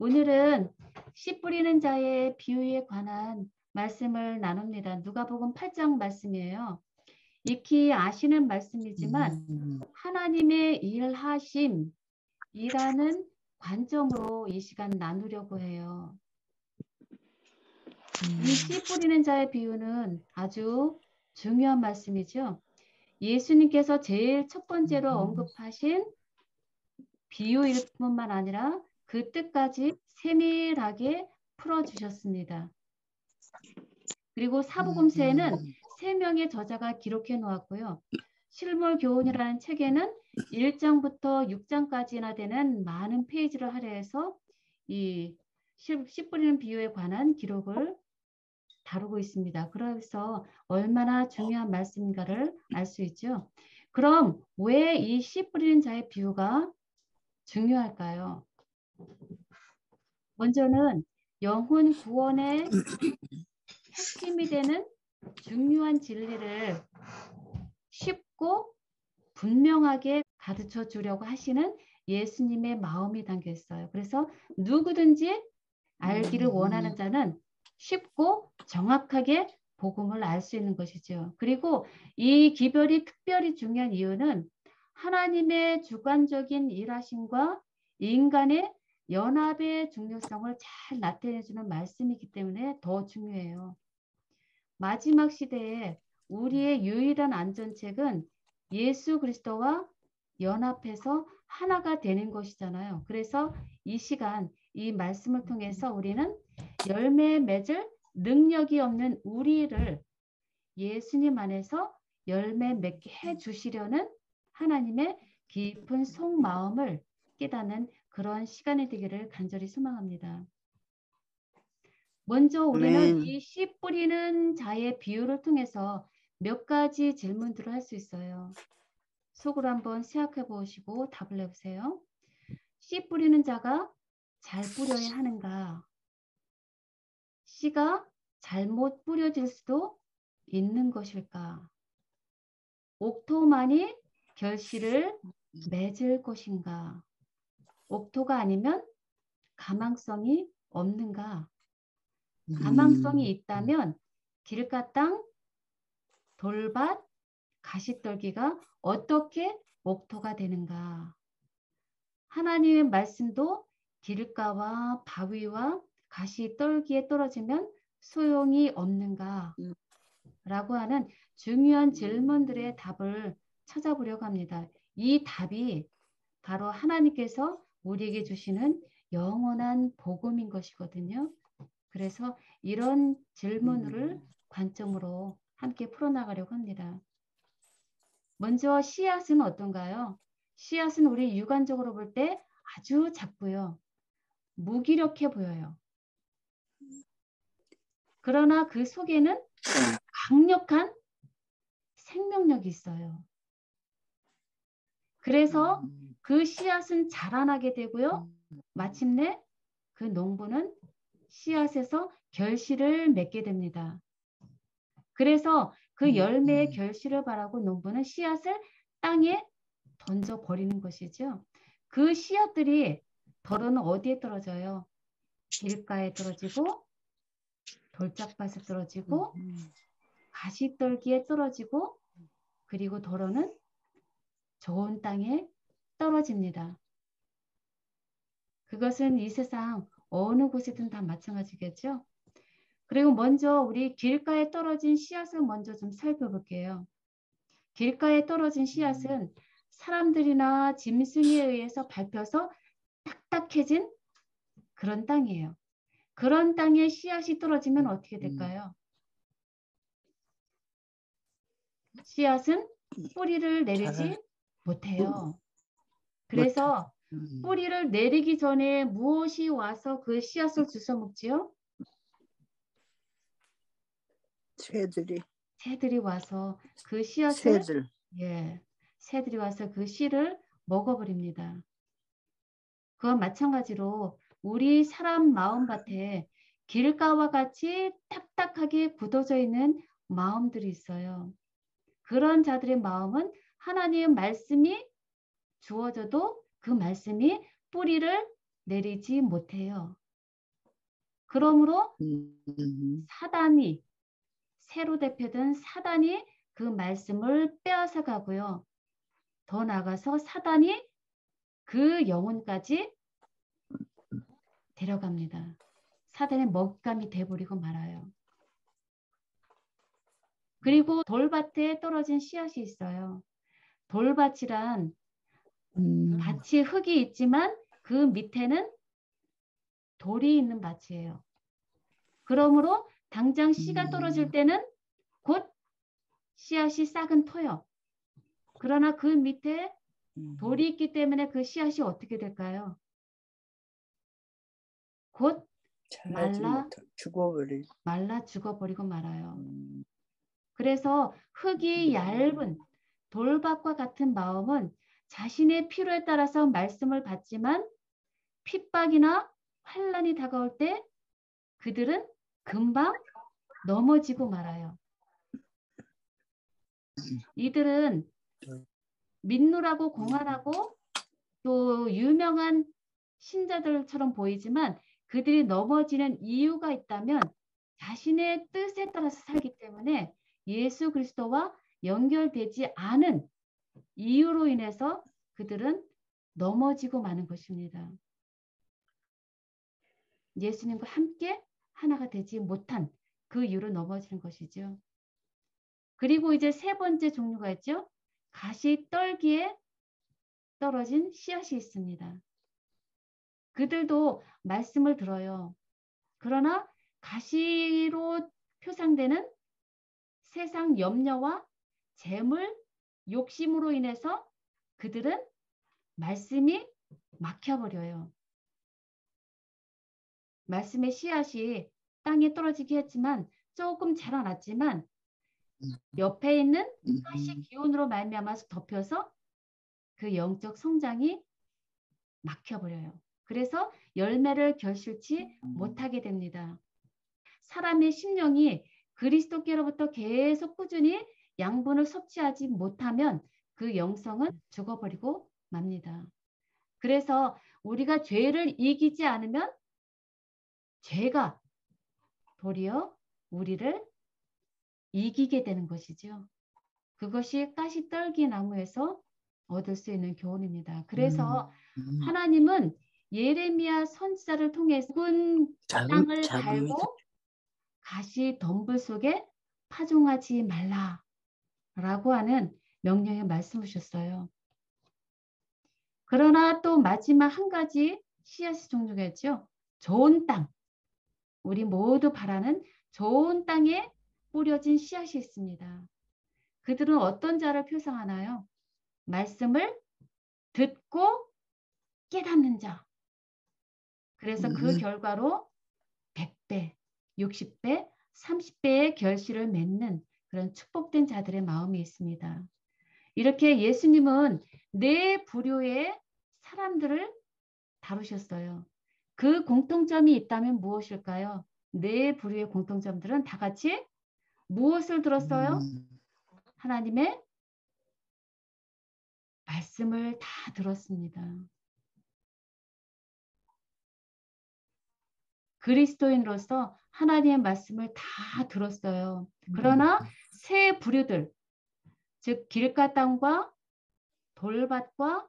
오늘은 씨 뿌리는 자의 비유에 관한 말씀을 나눕니다. 누가복음 8장 말씀이에요. 익히 아시는 말씀이지만 하나님의 일하심이라는 관점으로 이 시간 나누려고 해요. 이 씨 뿌리는 자의 비유는 아주 중요한 말씀이죠. 예수님께서 제일 첫 번째로 언급하신 비유일 뿐만 아니라 그 뜻까지 세밀하게 풀어주셨습니다. 그리고 사복음서에는 3명의 저자가 기록해 놓았고요. 실물교훈이라는 책에는 1장부터 6장까지나 되는 많은 페이지를 할애해서 이 씨 뿌리는 비유에 관한 기록을 다루고 있습니다. 그래서 얼마나 중요한 말씀인가를 알 수 있죠. 그럼 왜 이 씨 뿌리는 자의 비유가 중요할까요? 먼저는 영혼 구원의 핵심이 되는 중요한 진리를 쉽고 분명하게 가르쳐 주려고 하시는 예수님의 마음이 담겨 있어요. 그래서 누구든지 알기를 원하는 자는 쉽고 정확하게 복음을 알 수 있는 것이죠. 그리고 이 기별이 특별히 중요한 이유는 하나님의 주관적인 일하심과 인간의 연합의 중요성을 잘 나타내주는 말씀이기 때문에 더 중요해요. 마지막 시대에 우리의 유일한 안전책은 예수 그리스도와 연합해서 하나가 되는 것이잖아요. 그래서 이 시간, 이 말씀을 통해서 우리는 열매 맺을 능력이 없는 우리를 예수님 안에서 열매 맺게 해주시려는 하나님의 깊은 속마음을 깨닫는 그런 시간이 되기를 간절히 소망합니다. 먼저 우리는 이 씨 뿌리는 자의 비유를 통해서 몇 가지 질문들을 할 수 있어요. 속으로 한번 생각해 보시고 답을 내보세요. 씨 뿌리는 자가 잘 뿌려야 하는가? 씨가 잘못 뿌려질 수도 있는 것일까? 옥토만이 결실을 맺을 것인가? 옥토가 아니면 가망성이 없는가? 가망성이 있다면 길가 땅, 돌밭, 가시떨기가 어떻게 옥토가 되는가? 하나님의 말씀도 길가와 바위와 가시떨기에 떨어지면 소용이 없는가? 라고 하는 중요한 질문들의 답을 찾아보려고 합니다. 이 답이 바로 하나님께서 우리에게 주시는 영원한 복음인 것이거든요. 그래서 이런 질문을 관점으로 함께 풀어나가려고 합니다. 먼저 씨앗은 어떤가요? 씨앗은 우리 육안적으로 볼 때 아주 작고요. 무기력해 보여요. 그러나 그 속에는 강력한 생명력이 있어요. 그래서 그 씨앗은 자라나게 되고요. 마침내 그 농부는 씨앗에서 결실을 맺게 됩니다. 그래서 그 열매의 결실을 바라고 농부는 씨앗을 땅에 던져버리는 것이죠. 그 씨앗들이 더러는 어디에 떨어져요? 길가에 떨어지고 돌짝밭에 떨어지고 가시떨기에 떨어지고 그리고 더러는 좋은 땅에 떨어집니다. 그것은 이 세상 어느 곳이든 다 마찬가지겠죠. 그리고 먼저 우리 길가에 떨어진 씨앗을 먼저 좀 살펴볼게요. 길가에 떨어진 씨앗은 사람들이나 짐승에 의해서 밟혀서 딱딱해진 그런 땅이에요. 그런 땅에 씨앗이 떨어지면 어떻게 될까요? 씨앗은 뿌리를 내리지 못해요. 그래서 뿌리를 내리기 전에 무엇이 와서 그 씨앗을 주워먹지요? 새들이 와서 그 씨앗을 새들이 와서 그 씨를 먹어버립니다. 그와 마찬가지로 우리 사람 마음밭에 길가와 같이 딱딱하게 굳어져 있는 마음들이 있어요. 그런 자들의 마음은 하나님의 말씀이 주어져도 그 말씀이 뿌리를 내리지 못해요. 그러므로 사단이, 새로 대표된 사단이 그 말씀을 빼앗아 가고요. 더 나아가서 사단이 그 영혼까지 데려갑니다. 사단의 먹잇감이 돼버리고 말아요. 그리고 돌밭에 떨어진 씨앗이 있어요. 돌밭이란 밭이 흙이 있지만 그 밑에는 돌이 있는 밭이에요. 그러므로 당장 씨가 떨어질 때는 곧 씨앗이 싹은 터요. 그러나 그 밑에 돌이 있기 때문에 그 씨앗이 어떻게 될까요? 곧 말라 죽어버리고 말아요. 그래서 흙이 얇은 돌밭과 같은 마음은 자신의 필요에 따라서 말씀을 받지만 핍박이나 환난이 다가올 때 그들은 금방 넘어지고 말아요. 이들은 민누라고 공안하고 또 유명한 신자들처럼 보이지만 그들이 넘어지는 이유가 있다면 자신의 뜻에 따라서 살기 때문에 예수 그리스도와 연결되지 않은 이유로 인해서 그들은 넘어지고 마는 것입니다. 예수님과 함께 하나가 되지 못한 그 이유로 넘어지는 것이죠. 그리고 이제 세 번째 종류가 있죠. 가시떨기에 떨어진 씨앗이 있습니다. 그들도 말씀을 들어요. 그러나 가시로 표상되는 세상 염려와 재물, 욕심으로 인해서 그들은 말씀이 막혀버려요. 말씀의 씨앗이 땅에 떨어지게 했지만 조금 자라났지만 옆에 있는 가시 기운으로 말미암아서 덮여서 그 영적 성장이 막혀버려요. 그래서 열매를 결실치 못하게 됩니다. 사람의 심령이 그리스도께로부터 계속 꾸준히 양분을 섭취하지 못하면 그 영성은 죽어버리고 맙니다. 그래서 우리가 죄를 이기지 않으면 죄가 도리어 우리를 이기게 되는 것이죠. 그것이 가시떨기 나무에서 얻을 수 있는 교훈입니다. 그래서 하나님은 예레미야 선지자를 통해 굵은 땅을 갈고 가시 덤불 속에 파종하지 말라라고 하는 명령의 말씀을 주셨어요. 그러나 또 마지막 한 가지 씨앗의 종류가 있죠. 좋은 땅. 우리 모두 바라는 좋은 땅에 뿌려진 씨앗이 있습니다. 그들은 어떤 자를 표상하나요? 말씀을 듣고 깨닫는 자. 그래서 그 결과로 100배, 60배, 30배의 결실을 맺는 그런 축복된 자들의 마음이 있습니다. 이렇게 예수님은 네 부류의 사람들을 다루셨어요. 그 공통점이 있다면 무엇일까요? 네 부류의 공통점들은 다 같이 무엇을 들었어요? 하나님의 말씀을 다 들었습니다. 그리스도인으로서 하나님의 말씀을 다 들었어요. 그러나 새 부류들, 즉 길가 땅과 돌밭과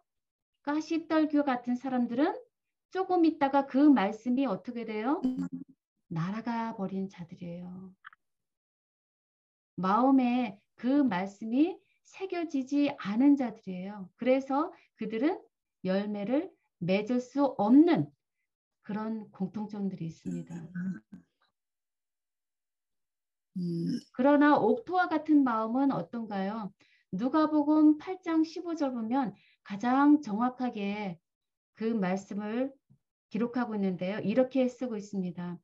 가시떨기 같은 사람들은 조금 있다가 그 말씀이 어떻게 돼요? 날아가 버린 자들이에요. 마음에 그 말씀이 새겨지지 않은 자들이에요. 그래서 그들은 열매를 맺을 수 없는 그런 공통점들이 있습니다. 그러나 옥토와 같은 마음은 어떤가요? 누가복음 8장 15절 보면 가장 정확하게 그 말씀을 기록하고 있는데요. 이렇게 쓰고 있습니다.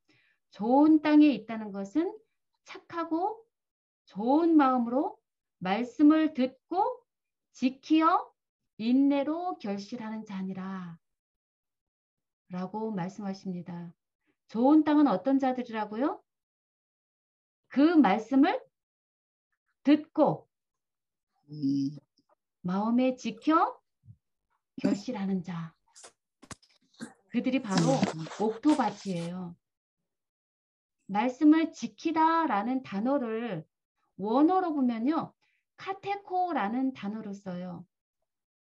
좋은 땅에 있다는 것은 착하고 좋은 마음으로 말씀을 듣고 지키어 인내로 결실하는 자니라 라고 말씀하십니다. 좋은 땅은 어떤 자들이라고요? 그 말씀을 듣고 마음에 지켜 결실하는 자. 그들이 바로 옥토밭이에요. 말씀을 지키다라는 단어를 원어로 보면요. 카테코라는 단어를 써요.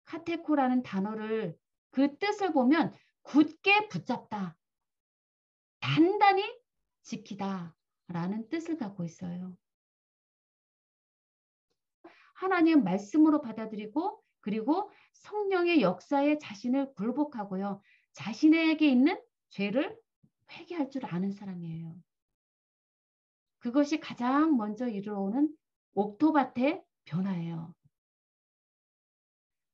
카테코라는 단어를 그 뜻을 보면 굳게 붙잡다, 단단히 지키다 라는 뜻을 갖고 있어요. 하나님 말씀으로 받아들이고 그리고 성령의 역사에 자신을 굴복하고요. 자신에게 있는 죄를 회개할 줄 아는 사람이에요. 그것이 가장 먼저 이루어오는 옥토밭의 변화예요.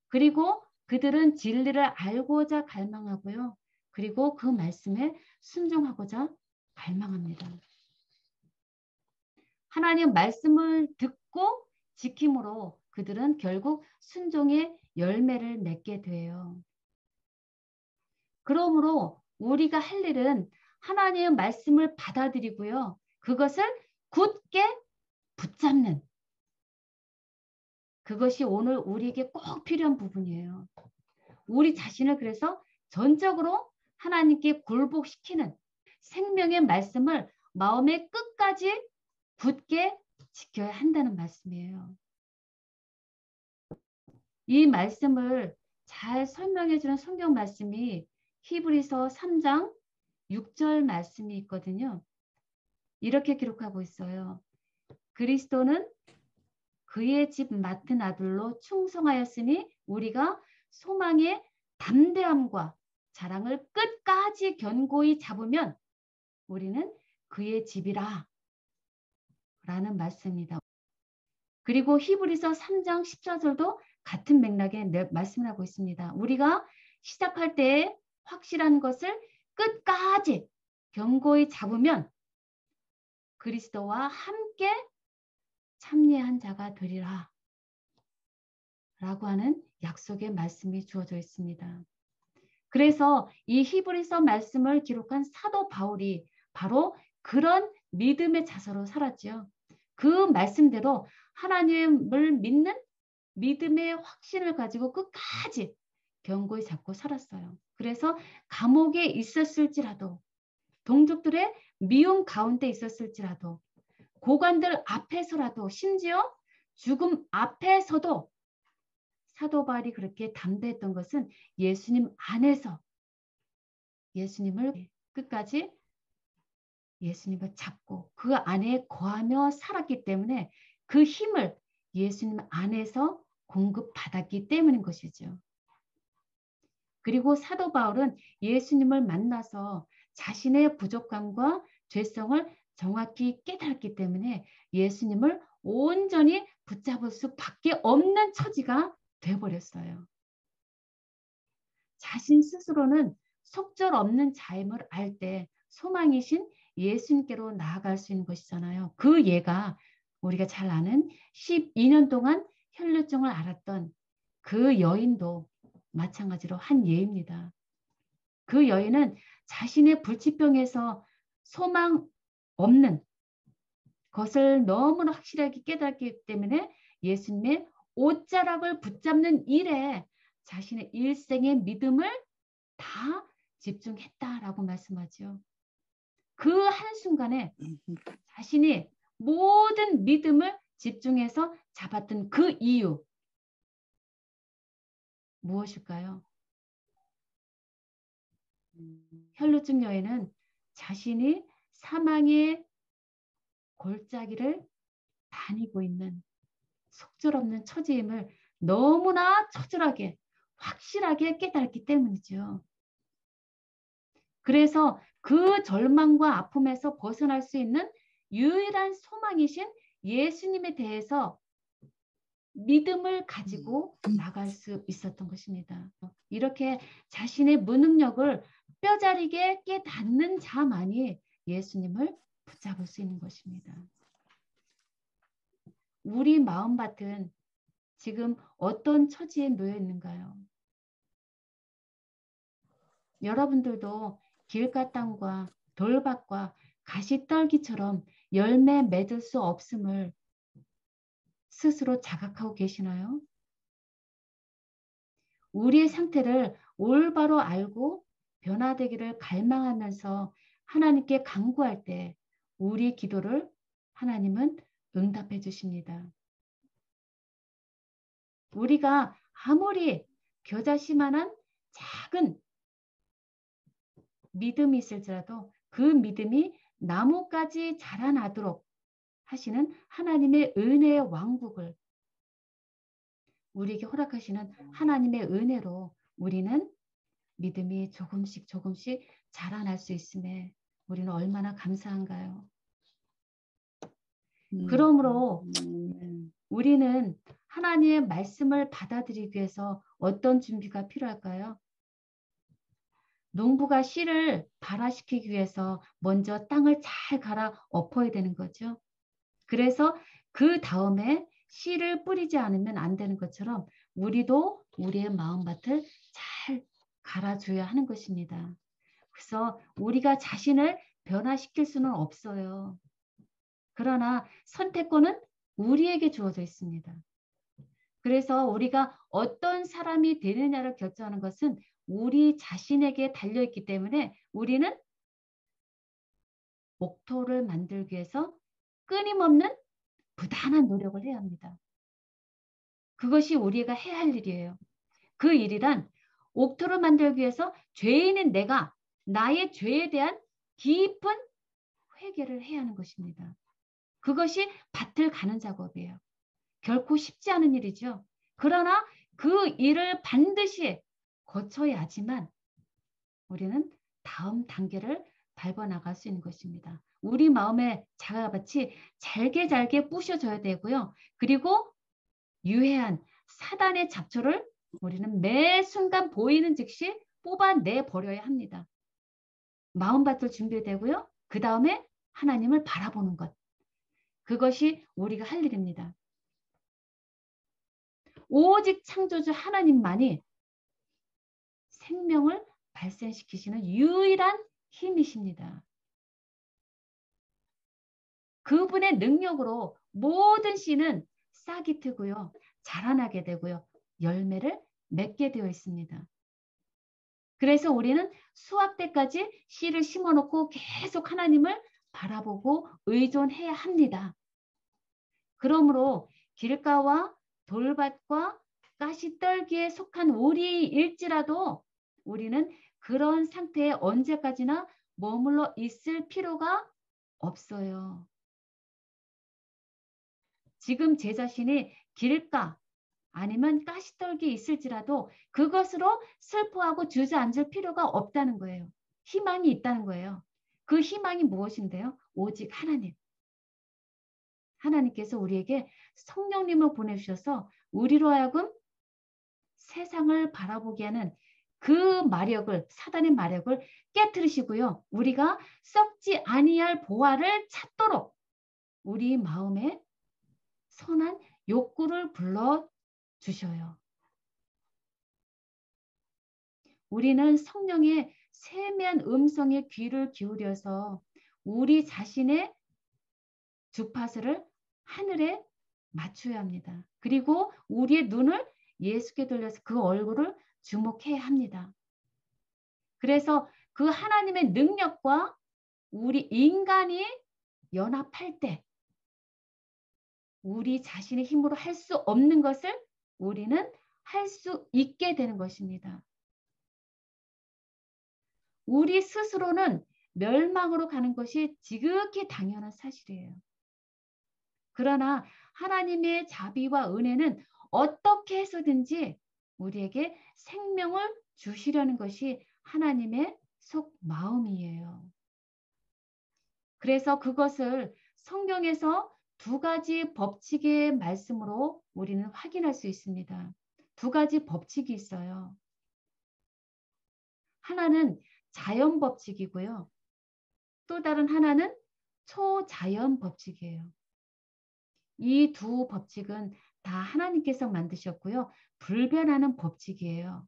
그리고 그들은 진리를 알고자 갈망하고요. 그리고 그 말씀에 순종하고자 갈망합니다. 하나님 말씀을 듣고 지킴으로 그들은 결국 순종의 열매를 맺게 돼요. 그러므로 우리가 할 일은 하나님의 말씀을 받아들이고요. 그것을 굳게 붙잡는 그것이 오늘 우리에게 꼭 필요한 부분이에요. 우리 자신을 그래서 전적으로 하나님께 굴복시키는 생명의 말씀을 마음의 끝까지 굳게 지켜야 한다는 말씀이에요. 이 말씀을 잘 설명해 주는 성경 말씀이 히브리서 3장 6절 말씀이 있거든요. 이렇게 기록하고 있어요. 그리스도는 그의 집 맡은 아들로 충성하였으니 우리가 소망의 담대함과 자랑을 끝까지 견고히 잡으면 우리는 그의 집이라 라는 말씀입니다. 그리고 히브리서 3장 14절도 같은 맥락에 말씀을 하고 있습니다. 우리가 시작할 때 확실한 것을 끝까지 견고히 잡으면 그리스도와 함께 참여한 자가 되리라 라고 하는 약속의 말씀이 주어져 있습니다. 그래서 이 히브리서 말씀을 기록한 사도 바울이 바로 그런 믿음의 자세로 살았죠. 그 말씀대로 하나님을 믿는 믿음의 확신을 가지고 끝까지 견고히 잡고 살았어요. 그래서 감옥에 있었을지라도 동족들의 미움 가운데 있었을지라도 고관들 앞에서라도 심지어 죽음 앞에서도 사도 바울이 그렇게 담대했던 것은 예수님 안에서 예수님을 끝까지 예수님을 잡고 그 안에 거하며 살았기 때문에 그 힘을 예수님 안에서 공급받았기 때문인 것이죠. 그리고 사도 바울은 예수님을 만나서 자신의 부족함과 죄성을 정확히 깨달았기 때문에 예수님을 온전히 붙잡을 수밖에 없는 처지가 되어버렸어요. 자신 스스로는 속절없는 자임을 알 때 소망이신 예수님께로 나아갈 수 있는 것이잖아요. 그 예가 우리가 잘 아는 12년 동안 혈루증을 앓았던 그 여인도 마찬가지로 한 예입니다. 그 여인은 자신의 불치병에서 소망 없는 것을 너무나 확실하게 깨닫기 때문에 예수님의 옷자락을 붙잡는 일에 자신의 일생의 믿음을 다 집중했다라고 말씀하죠. 그 한순간에 자신이 모든 믿음을 집중해서 잡았던 그 이유 무엇일까요? 혈루증 여인은 자신이 사망의 골짜기를 다니고 있는 속절없는 처지임을 너무나 처절하게 확실하게 깨달았기 때문이죠. 그래서 그 절망과 아픔에서 벗어날 수 있는 유일한 소망이신 예수님에 대해서 믿음을 가지고 나갈 수 있었던 것입니다. 이렇게 자신의 무능력을 뼈저리게 깨닫는 자만이 예수님을 붙잡을 수 있는 것입니다. 우리 마음밭은 지금 어떤 처지에 놓여 있는가요? 여러분들도 길가 땅과 돌밭과 가시떨기처럼 열매 맺을 수 없음을 스스로 자각하고 계시나요? 우리의 상태를 올바로 알고 변화되기를 갈망하면서 하나님께 간구할 때 우리 기도를 하나님은 응답해 주십니다. 우리가 아무리 겨자씨만한 작은 믿음이 있을지라도 그 믿음이 나무까지 자라나도록 하시는 하나님의 은혜의 왕국을 우리에게 허락하시는 하나님의 은혜로 우리는 믿음이 조금씩 조금씩 자라날 수 있음에 우리는 얼마나 감사한가요? 그러므로 우리는 하나님의 말씀을 받아들이기 위해서 어떤 준비가 필요할까요? 농부가 씨를 발화시키기 위해서 먼저 땅을 잘 갈아 엎어야 되는 거죠. 그래서 그 다음에 씨를 뿌리지 않으면 안 되는 것처럼 우리도 우리의 마음밭을 잘 갈아줘야 하는 것입니다. 그래서 우리가 자신을 변화시킬 수는 없어요. 그러나 선택권은 우리에게 주어져 있습니다. 그래서 우리가 어떤 사람이 되느냐를 결정하는 것은 우리 자신에게 달려있기 때문에 우리는 목토를 만들기 위해서 끊임없는 부단한 노력을 해야 합니다. 그것이 우리가 해야 할 일이에요. 그 일이란 옥토를 만들기 위해서 죄인인 내가 나의 죄에 대한 깊은 회개를 해야 하는 것입니다. 그것이 밭을 가는 작업이에요. 결코 쉽지 않은 일이죠. 그러나 그 일을 반드시 거쳐야지만 우리는 다음 단계를 밟아 나갈 수 있는 것입니다. 우리 마음의 자아밭이 잘게 잘게 부셔져야 되고요. 그리고 유해한 사단의 잡초를 우리는 매 순간 보이는 즉시 뽑아내 버려야 합니다. 마음밭을 준비되고요. 그 다음에 하나님을 바라보는 것. 그것이 우리가 할 일입니다. 오직 창조주 하나님만이 생명을 발생시키시는 유일한 힘이십니다. 그분의 능력으로 모든 씨는 싹이 트고요. 자라나게 되고요. 열매를 맺게 되어 있습니다. 그래서 우리는 수확 때까지 씨를 심어놓고 계속 하나님을 바라보고 의존해야 합니다. 그러므로 길가와 돌밭과 가시떨기에 속한 우리일지라도 우리는 그런 상태에 언제까지나 머물러 있을 필요가 없어요. 지금 제 자신이 길가 아니면 가시떨기에 있을지라도 그것으로 슬퍼하고 주저앉을 필요가 없다는 거예요. 희망이 있다는 거예요. 그 희망이 무엇인데요? 오직 하나님. 하나님께서 우리에게 성령님을 보내주셔서 우리로 하여금 세상을 바라보게 하는 그 마력을, 사단의 마력을 깨트리시고요. 우리가 썩지 아니할 보화를 찾도록 우리 마음에 선한 욕구를 불러주셔요. 우리는 성령의 세미한 음성에 귀를 기울여서 우리 자신의 주파수를 하늘에 맞춰야 합니다. 그리고 우리의 눈을 예수께 돌려서 그 얼굴을 주목해야 합니다. 그래서 그 하나님의 능력과 우리 인간이 연합할 때 우리 자신의 힘으로 할 수 없는 것을 우리는 할 수 있게 되는 것입니다. 우리 스스로는 멸망으로 가는 것이 지극히 당연한 사실이에요. 그러나 하나님의 자비와 은혜는 어떻게 해서든지 우리에게 생명을 주시려는 것이 하나님의 속 마음이에요. 그래서 그것을 성경에서 두 가지 법칙의 말씀으로 우리는 확인할 수 있습니다. 두 가지 법칙이 있어요. 하나는 자연 법칙이고요. 또 다른 하나는 초자연 법칙이에요. 이 두 법칙은 다 하나님께서 만드셨고요. 불변하는 법칙이에요.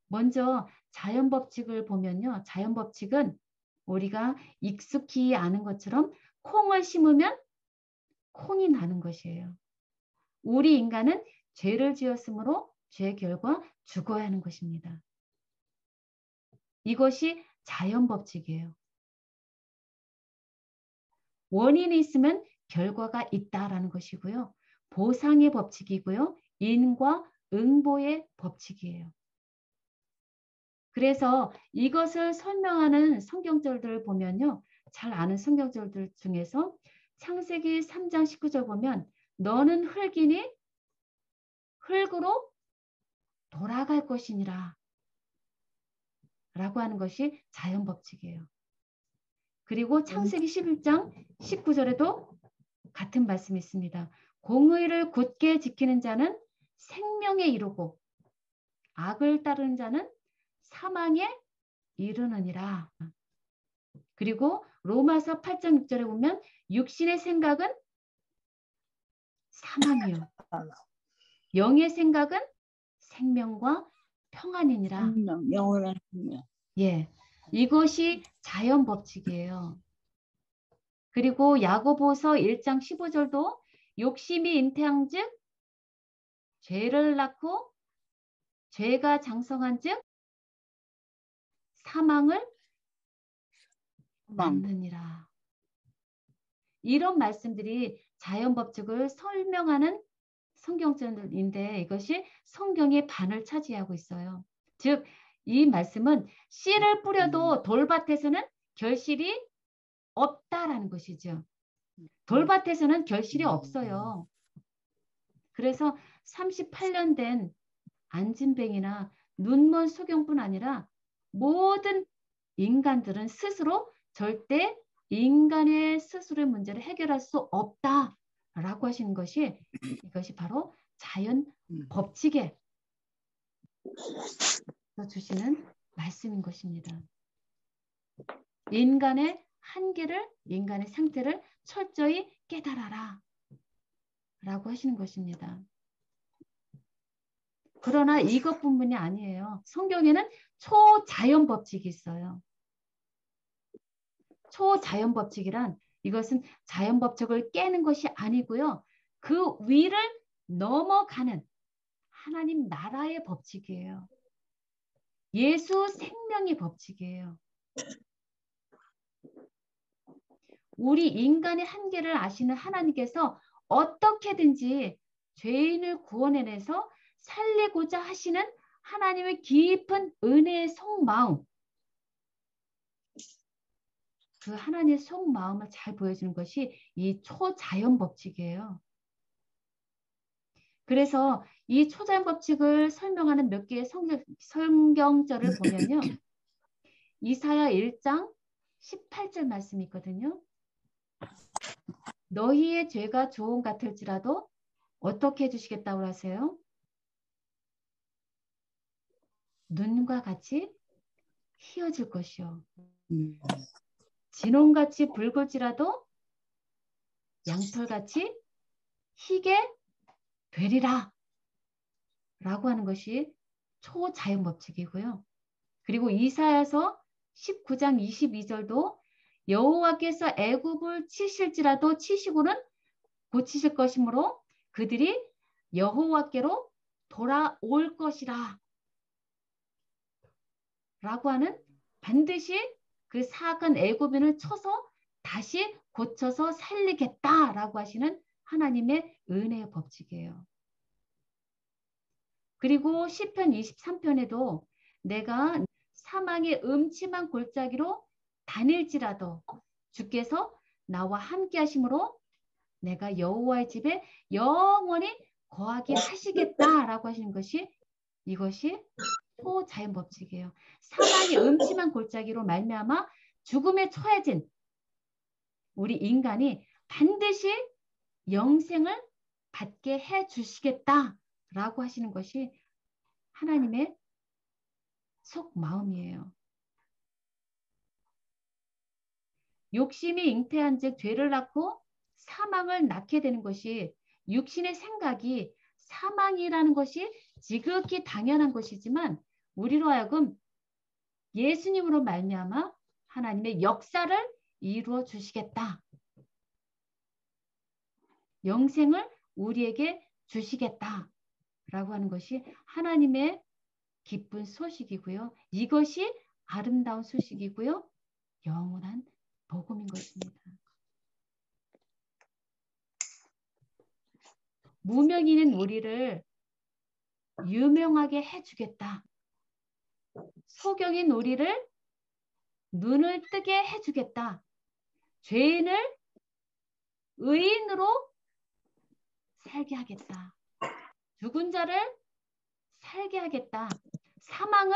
먼저 자연 법칙을 보면요. 자연 법칙은 우리가 익숙히 아는 것처럼 콩을 심으면 콩이 나는 것이에요. 우리 인간은 죄를 지었으므로 죄의 결과 죽어야 하는 것입니다. 이것이 자연 법칙이에요. 원인이 있으면 결과가 있다라는 것이고요. 보상의 법칙이고요. 인과 응보의 법칙이에요. 그래서 이것을 설명하는 성경절들을 보면요. 잘 아는 성경절들 중에서 창세기 3장 19절 보면 너는 흙이니 흙으로 돌아갈 것이니라 라고 하는 것이 자연 법칙이에요. 그리고 창세기 11장 19절에도 같은 말씀이 있습니다. 공의를 굳게 지키는 자는 생명에 이르고 악을 따르는 자는 사망에 이르느니라. 그리고 로마서 8장 6절에 보면 육신의 생각은 사망이요. 영의 생각은 생명과 평안이니라. 영원한 생명. 예, 이것이 자연 법칙이에요. 그리고 야고보서 1장 15절도 욕심이 잉태한즉 죄를 낳고 죄가 장성한즉 사망을 낳느니라. 이런 말씀들이 자연 법칙을 설명하는 성경절인데 이것이 성경의 반을 차지하고 있어요. 즉, 이 말씀은 씨를 뿌려도 돌밭에서는 결실이 없다라는 것이죠. 돌밭에서는 결실이 없어요. 그래서 38년 된 안진뱅이나 눈먼 소경뿐 아니라 모든 인간들은 스스로 절대 인간의 스스로의 문제를 해결할 수 없다라고 하시는 것이 이것이 바로 자연 법칙에 주시는 말씀인 것입니다. 인간의 한계를, 인간의 상태를 철저히 깨달아라 라고 하시는 것입니다. 그러나 이것뿐만이 아니에요. 성경에는 초자연 법칙이 있어요. 초자연 법칙이란 이것은 자연 법칙을 깨는 것이 아니고요. 그 위를 넘어가는 하나님 나라의 법칙이에요. 예수 생명의 법칙이에요. 우리 인간의 한계를 아시는 하나님께서 어떻게든지 죄인을 구원해내서 살리고자 하시는 하나님의 깊은 은혜의 속마음, 그 하나님의 속마음을 잘 보여주는 것이 이 초자연 법칙이에요. 그래서 이 초자연 법칙을 설명하는 몇 개의 성경절을 보면요. 이사야 1장 18절 말씀이 있거든요. 너희의 죄가 조금 같을지라도 어떻게 해주시겠다고 하세요? 눈과 같이 희어질 것이요. 진홍같이 붉을지라도 양털같이 희게 되리라 라고 하는 것이 초자연 법칙이고요. 그리고 이사야서 19장 22절도 여호와께서 애굽을 치실지라도 치시고는 고치실 것이므로 그들이 여호와께로 돌아올 것이라 라고 하는 반드시 그 사악한 애굽인을 쳐서 다시 고쳐서 살리겠다라고 하시는 하나님의 은혜의 법칙이에요. 그리고 시편 23편에도 내가 사망의 음침한 골짜기로 다닐지라도 주께서 나와 함께 하심으로 내가 여호와의 집에 영원히 거하게 하시겠다라고 하시는 것이 이것이 초자연 법칙이에요. 사망의 음침한 골짜기로 말미암아 죽음에 처해진 우리 인간이 반드시 영생을 받게 해 주시겠다라고 하시는 것이 하나님의 속마음이에요. 욕심이 잉태한 즉 죄를 낳고 사망을 낳게 되는 것이 육신의 생각이 사망이라는 것이 지극히 당연한 것이지만 우리로 하여금 예수님으로 말미암아 하나님의 역사를 이루어 주시겠다. 영생을 우리에게 주시겠다 라고 하는 것이 하나님의 기쁜 소식이고요. 이것이 아름다운 소식이고요. 영원한 복음인 것입니다. 무명인인 우리를 유명하게 해주겠다. 소경인 우리를 눈을 뜨게 해주겠다. 죄인을 의인으로 살게 하겠다. 죽은 자를 살게 하겠다. 사망을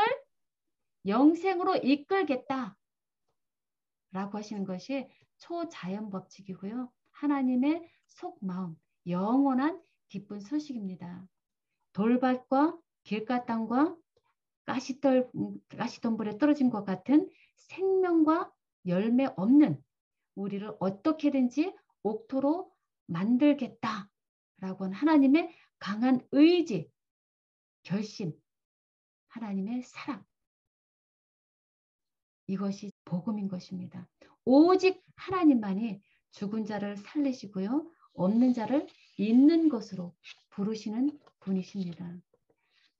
영생으로 이끌겠다. 라고 하시는 것이 초자연 법칙이고요. 하나님의 속마음, 영원한 기쁜 소식입니다. 돌밭과 길가 땅과 가시덤불에 떨어진 것 같은 생명과 열매 없는 우리를 어떻게든지 옥토로 만들겠다. 라고 하는 하나님의 강한 의지, 결심, 하나님의 사랑. 이것이 복음인 것입니다. 오직 하나님만이 죽은 자를 살리시고요. 없는 자를 있는 것으로 부르시는 분이십니다.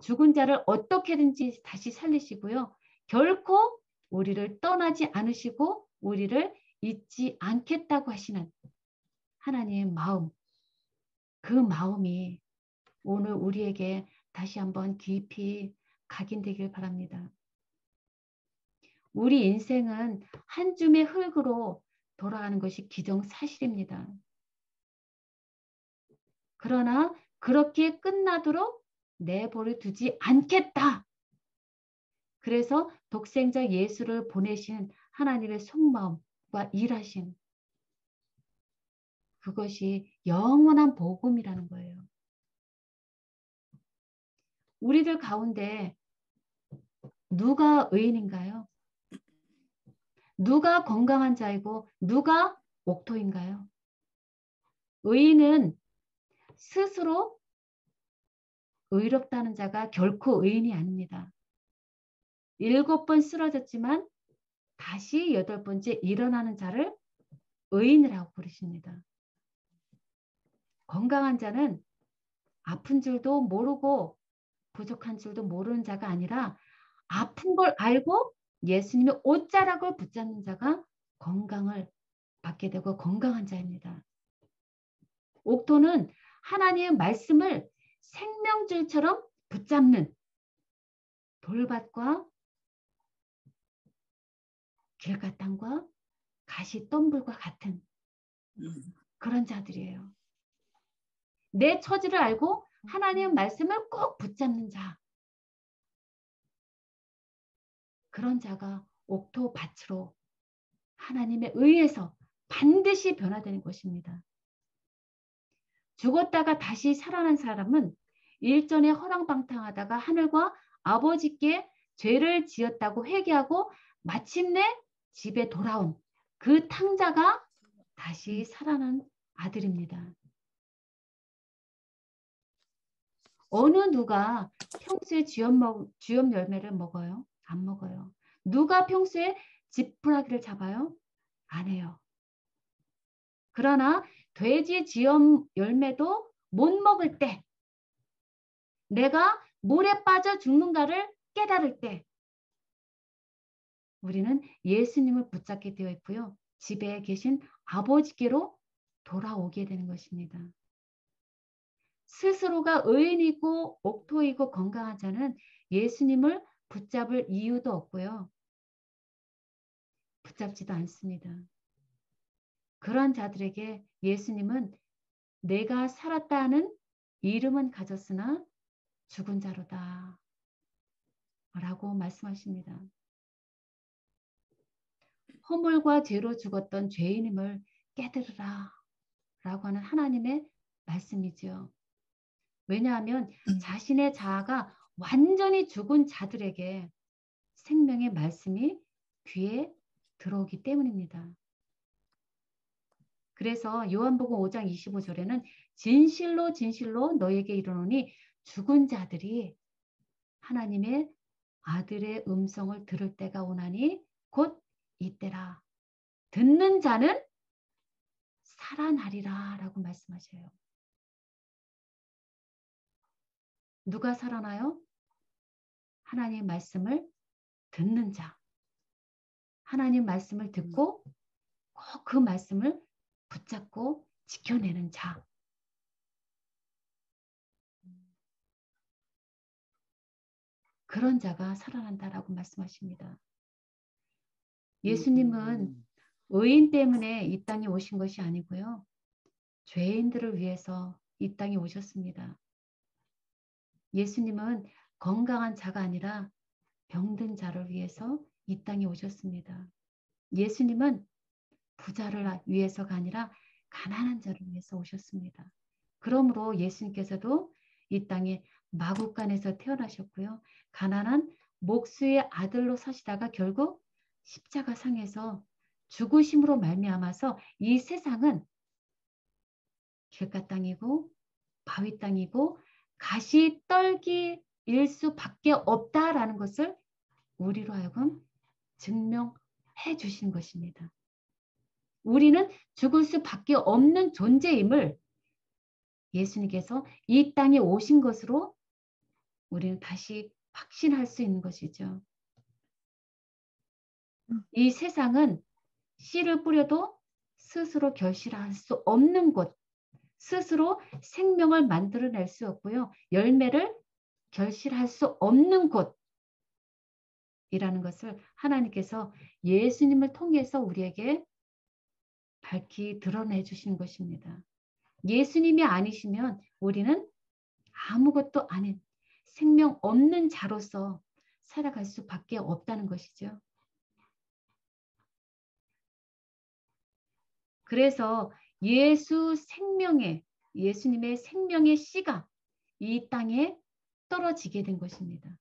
죽은 자를 어떻게든지 다시 살리시고요. 결코 우리를 떠나지 않으시고 우리를 잊지 않겠다고 하시는 하나님의 마음. 그 마음이 오늘 우리에게 다시 한번 깊이 각인되길 바랍니다. 우리 인생은 한 줌의 흙으로 돌아가는 것이 기정사실입니다. 그러나 그렇게 끝나도록 내버려 두지 않겠다. 그래서 독생자 예수를 보내신 하나님의 속마음과 일하신 그것이 영원한 복음이라는 거예요. 우리들 가운데 누가 의인인가요? 누가 건강한 자이고 누가 옥토인가요? 의인은 스스로 의롭다는 자가 결코 의인이 아닙니다. 7번 쓰러졌지만 다시 8번째 일어나는 자를 의인이라고 부르십니다. 건강한 자는 아픈 줄도 모르고 부족한 줄도 모르는 자가 아니라 아픈 걸 알고 예수님의 옷자락을 붙잡는 자가 건강을 받게 되고 건강한 자입니다. 옥토는 하나님의 말씀을 생명줄처럼 붙잡는 돌밭과 길가 땅과 가시덤불과 같은 그런 자들이에요. 내 처지를 알고 하나님의 말씀을 꼭 붙잡는 자. 그런 자가 옥토 밭으로 하나님의 의해서 반드시 변화되는 것입니다. 죽었다가 다시 살아난 사람은 일전에 허랑방탕하다가 하늘과 아버지께 죄를 지었다고 회개하고 마침내 집에 돌아온 그 탕자가 다시 살아난 아들입니다. 어느 누가 평소에 쥐염 열매를 먹어요? 안 먹어요. 누가 평소에 지푸라기를 잡아요? 안 해요. 그러나 돼지 쥐염 열매도 못 먹을 때, 내가 물에 빠져 죽는가를 깨달을 때 우리는 예수님을 붙잡게 되어 있고요. 집에 계신 아버지께로 돌아오게 되는 것입니다. 스스로가 의인이고 옥토이고 건강한 자는 예수님을 붙잡을 이유도 없고요. 붙잡지도 않습니다. 그런 자들에게 예수님은 내가 살았다 하는 이름은 가졌으나 죽은 자로다 라고 말씀하십니다. 허물과 죄로 죽었던 죄인임을 깨달으라 라고 하는 하나님의 말씀이죠. 왜냐하면 자신의 자아가 완전히 죽은 자들에게 생명의 말씀이 귀에 들어오기 때문입니다. 그래서 요한복음 5장 25절에는 진실로 진실로 너에게 이르노니 죽은 자들이 하나님의 아들의 음성을 들을 때가 오나니 곧 이때라. 듣는 자는 살아나리라 라고 말씀하셔요. 누가 살아나요? 하나님 말씀을 듣는 자. 하나님 말씀을 듣고 꼭 그 말씀을 붙잡고 지켜내는 자. 그런 자가 살아난다라고 말씀하십니다. 예수님은 의인 때문에 이 땅에 오신 것이 아니고요. 죄인들을 위해서 이 땅에 오셨습니다. 예수님은 건강한 자가 아니라 병든 자를 위해서 이 땅에 오셨습니다. 예수님은 부자를 위해서가 아니라 가난한 자를 위해서 오셨습니다. 그러므로 예수님께서도 이 땅에 마구간에서 태어나셨고요. 가난한 목수의 아들로 사시다가 결국 십자가상에서 죽으심으로 말미암아서 이 세상은 길가 땅이고 바위 땅이고 가시떨기일 수밖에 없다라는 것을 우리로 하여금 증명해 주신 것입니다. 우리는 죽을 수밖에 없는 존재임을 예수님께서 이 땅에 오신 것으로 우리는 다시 확신할 수 있는 것이죠. 이 세상은 씨를 뿌려도 스스로 결실할 수 없는 곳, 스스로 생명을 만들어낼 수 없고요. 열매를 결실할 수 없는 곳이라는 것을 하나님께서 예수님을 통해서 우리에게 밝히 드러내 주시는 것입니다. 예수님이 아니시면 우리는 아무것도 아닌 생명 없는 자로서 살아갈 수밖에 없다는 것이죠. 그래서 예수님의 생명의 씨가 이 땅에 떨어지게 된 것입니다.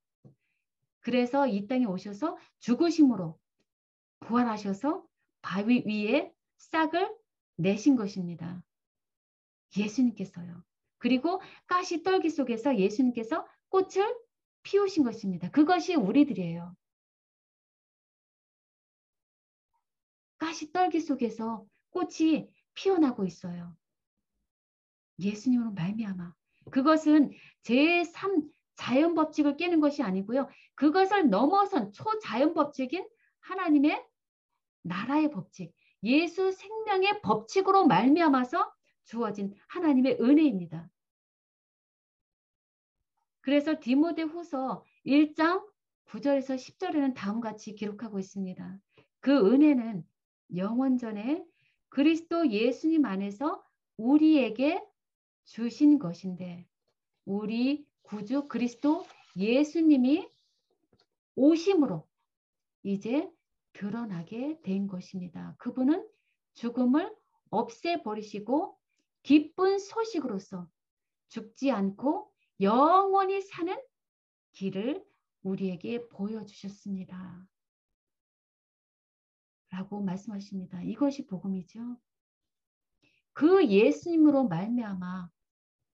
그래서 이 땅에 오셔서 죽으심으로 부활하셔서 바위 위에 싹을 내신 것입니다. 예수님께서요. 그리고 가시떨기 속에서 예수님께서 꽃을 피우신 것입니다. 그것이 우리들이에요. 가시떨기 속에서 꽃이 피어나고 있어요. 예수님으로 말미암아. 그것은 제3 자연 법칙을 깨는 것이 아니고요. 그것을 넘어선 초자연 법칙인 하나님의 나라의 법칙, 예수 생명의 법칙으로 말미암아서 주어진 하나님의 은혜입니다. 그래서 디모데후서 1장 9절에서 10절에는 다음과 같이 기록하고 있습니다. 그 은혜는 영원전에 그리스도 예수님 안에서 우리에게 주신 것인데 우리 구주 그리스도 예수님이 오심으로 이제 드러나게 된 것입니다. 그분은 죽음을 없애버리시고 기쁜 소식으로서 죽지 않고 영원히 사는 길을 우리에게 보여주셨습니다. 라고 말씀하십니다. 이것이 복음이죠. 그 예수님으로 말미암아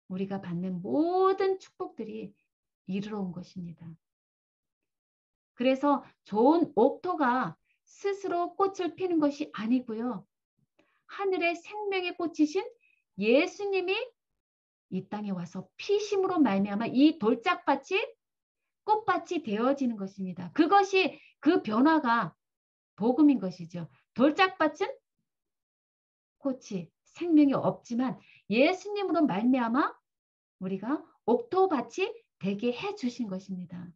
우리가 받는 모든 축복들이 이르러 온 것입니다. 그래서 좋은 옥토가 스스로 꽃을 피는 것이 아니고요. 하늘의 생명의 꽃이신 예수님이 이 땅에 와서 피심으로 말미암아 이 돌짝밭이 꽃밭이 되어지는 것입니다. 그것이 그 변화가 복음인 것이죠. 돌짝밭은 꽃이 생명이 없지만 예수님으로 말미암아 우리가 옥토밭이 되게 해 주신 것입니다.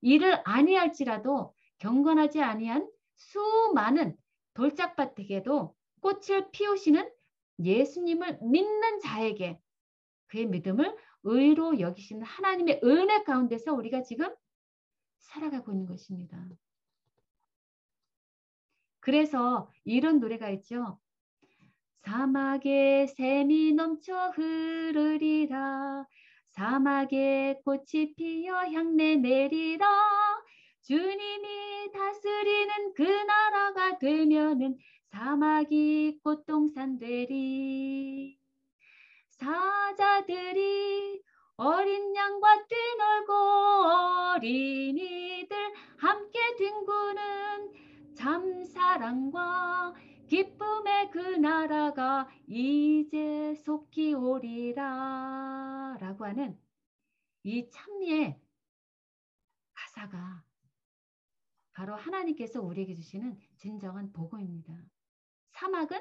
이를 아니할지라도 경건하지 아니한 수많은 돌짝밭에게도 꽃을 피우시는 예수님을 믿는 자에게 그의 믿음을 의로 여기시는 하나님의 은혜 가운데서 우리가 지금 살아가고 있는 것입니다. 그래서 이런 노래가 있죠. 사막에 샘이 넘쳐 흐르리라. 사막에 꽃이 피어 향내 내리라. 주님이 다스리는 그 나라가 되면은 사막이 꽃동산 되리. 사자들이 어린 양과 뛰놀고 어린이들 함께 뒹구는 참사랑과 기쁨의 그 나라가 이제 속히 오리라 라고 하는 이 찬미의 가사가 바로 하나님께서 우리에게 주시는 진정한 복음입니다. 사막은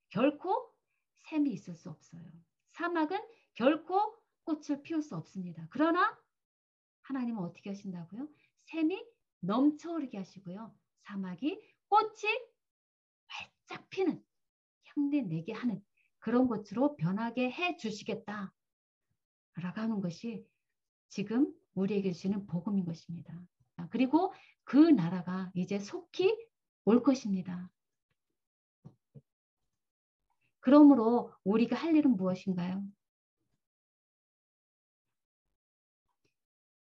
결코 샘이 있을 수 없어요. 사막은 결코 꽃을 피울 수 없습니다. 그러나 하나님은 어떻게 하신다고요? 샘이 넘쳐오르게 하시고요. 사막이 꽃이 활짝 피는, 향내 내게 하는 그런 곳으로 변하게 해 주시겠다 라고 하는 것이 지금 우리에게 주시는 복음인 것입니다. 그리고 그 나라가 이제 속히 올 것입니다. 그러므로 우리가 할 일은 무엇인가요?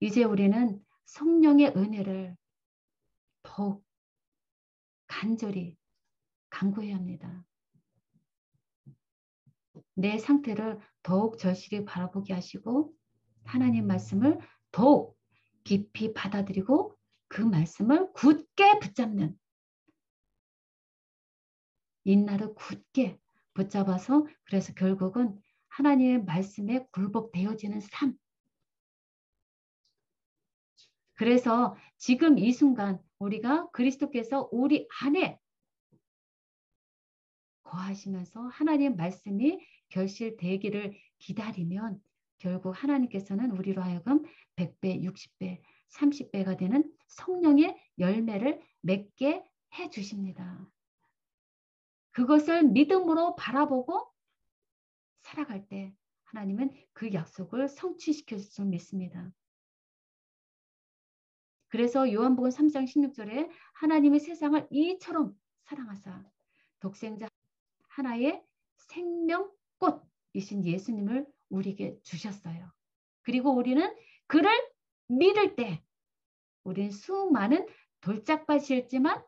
이제 우리는 성령의 은혜를 더욱 간절히 간구해야 합니다. 내 상태를 더욱 절실히 바라보게 하시고 하나님 말씀을 더욱 깊이 받아들이고 그 말씀을 굳게 붙잡는, 인나를 굳게 붙잡아서 그래서 결국은 하나님의 말씀에 굴복되어지는 삶. 그래서 지금 이 순간 우리가 그리스도께서 우리 안에 거하시면서 하나님의 말씀이 결실되기를 기다리면 결국 하나님께서는 우리로 하여금 100배, 60배, 30배가 되는 성령의 열매를 맺게 해 주십니다. 그것을 믿음으로 바라보고 살아갈 때 하나님은 그 약속을 성취시켜 줄 줄 믿습니다. 그래서 요한복음 3장 16절에 하나님의 세상을 이처럼 사랑하사 독생자 하나의 생명꽃이신 예수님을 우리에게 주셨어요. 그리고 우리는 그를 믿을 때 우리는 수많은 돌짝밭이었지만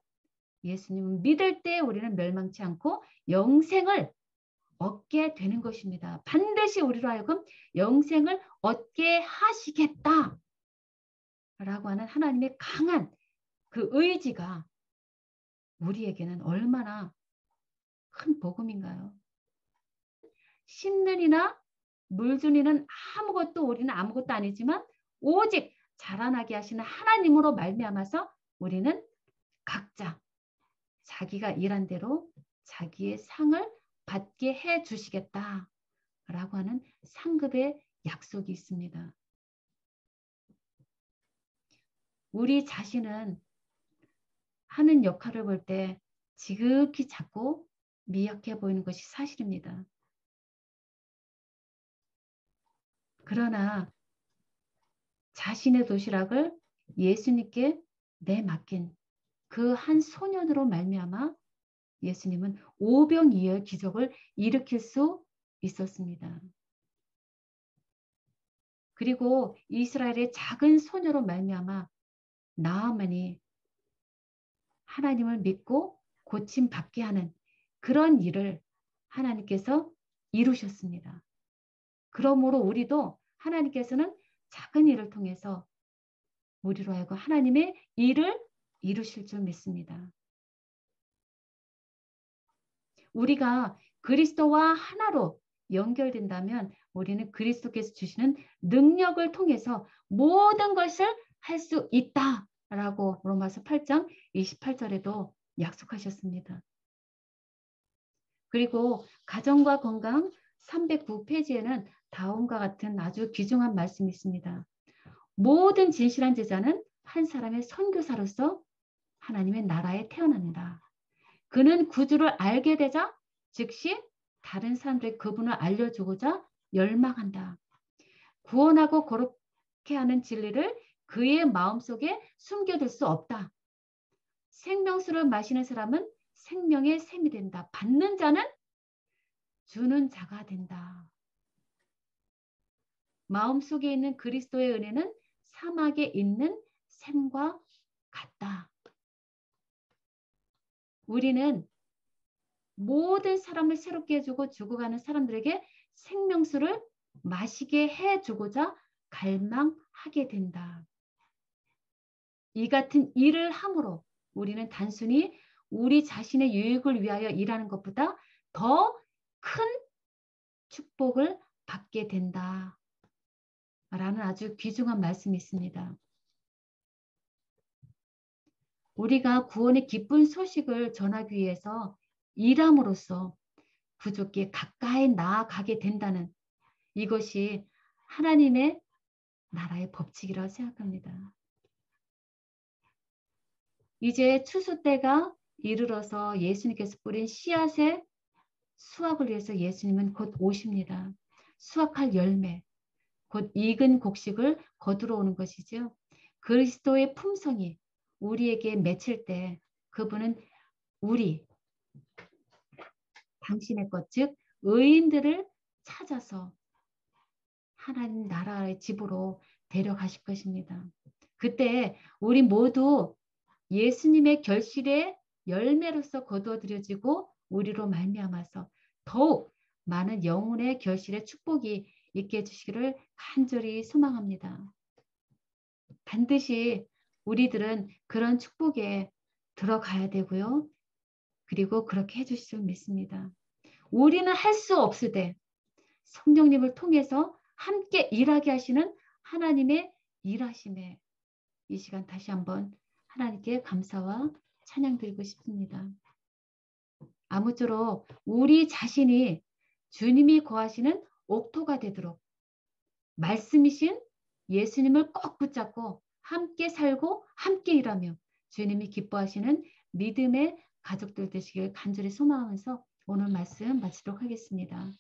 예수님을 믿을 때 우리는 멸망치 않고 영생을 얻게 되는 것입니다. 반드시 우리로 하여금 영생을 얻게 하시겠다 라고 하는 하나님의 강한 그 의지가 우리에게는 얼마나 큰 복음인가요? 심는 이나 물준 이는 아무것도 우리는 아무것도 아니지만 오직 자라나게 하시는 하나님으로 말미암아서 우리는 각자 자기가 일한 대로 자기의 상을 받게 해 주시겠다라고 하는 상급의 약속이 있습니다. 우리 자신은 하는 역할을 볼 때 지극히 작고 미약해 보이는 것이 사실입니다. 그러나 자신의 도시락을 예수님께 내맡긴 그 한 소년으로 말미암아 예수님은 오병이어의 기적을 일으킬 수 있었습니다. 그리고 이스라엘의 작은 소녀로 말미암아 나아만이 하나님을 믿고 고침 받게 하는 그런 일을 하나님께서 이루셨습니다. 그러므로 우리도 하나님께서는 작은 일을 통해서 우리로 하여금 하나님의 일을 이루실 줄 믿습니다. 우리가 그리스도와 하나로 연결된다면 우리는 그리스도께서 주시는 능력을 통해서 모든 것을 할 수 있다라고 로마서 8장 28절에도 약속하셨습니다. 그리고 가정과 건강 309페이지에는 다음과 같은 아주 귀중한 말씀이 있습니다. 모든 진실한 제자는 한 사람의 선교사로서 하나님의 나라에 태어난다. 그는 구주를 알게 되자 즉시 다른 사람들에게 그분을 알려주고자 열망한다. 구원하고 거룩해 하는 진리를 그의 마음속에 숨겨둘 수 없다. 생명수를 마시는 사람은 생명의 샘이 된다. 받는 자는 주는 자가 된다. 마음속에 있는 그리스도의 은혜는 사막에 있는 샘과 같다. 우리는 모든 사람을 새롭게 해주고 죽어가는 사람들에게 생명수를 마시게 해주고자 갈망하게 된다. 이 같은 일을 함으로 우리는 단순히 우리 자신의 유익을 위하여 일하는 것보다 더 큰 축복을 받게 된다 라는 아주 귀중한 말씀이 있습니다. 우리가 구원의 기쁜 소식을 전하기 위해서 일함으로써 부족에 가까이 나아가게 된다는 이것이 하나님의 나라의 법칙이라고 생각합니다. 이제 추수 때가 이르러서 예수님께서 뿌린 씨앗의 수확을 위해서 예수님은 곧 오십니다. 수확할 열매, 곧 익은 곡식을 거두러 오는 것이죠. 그리스도의 품성이 우리에게 맺힐 때 그분은 우리, 당신의 것, 즉 의인들을 찾아서 하나님 나라의 집으로 데려가실 것입니다. 그때 우리 모두 예수님의 결실의 열매로서 거두어들여지고 우리로 말미암아서 더욱 많은 영혼의 결실의 축복이 있게 해주시기를 간절히 소망합니다. 반드시 우리들은 그런 축복에 들어가야 되고요. 그리고 그렇게 해주실 줄 믿습니다. 우리는 할 수 없을 때 성령님을 통해서 함께 일하게 하시는 하나님의 일하심에 이 시간 다시 한번 하나님께 감사와 찬양 드리고 싶습니다. 아무쪼록 우리 자신이 주님이 거하시는 옥토가 되도록 말씀이신 예수님을 꼭 붙잡고 함께 살고 함께 일하며 주님이 기뻐하시는 믿음의 가족들 되시길 간절히 소망하면서 오늘 말씀 마치도록 하겠습니다.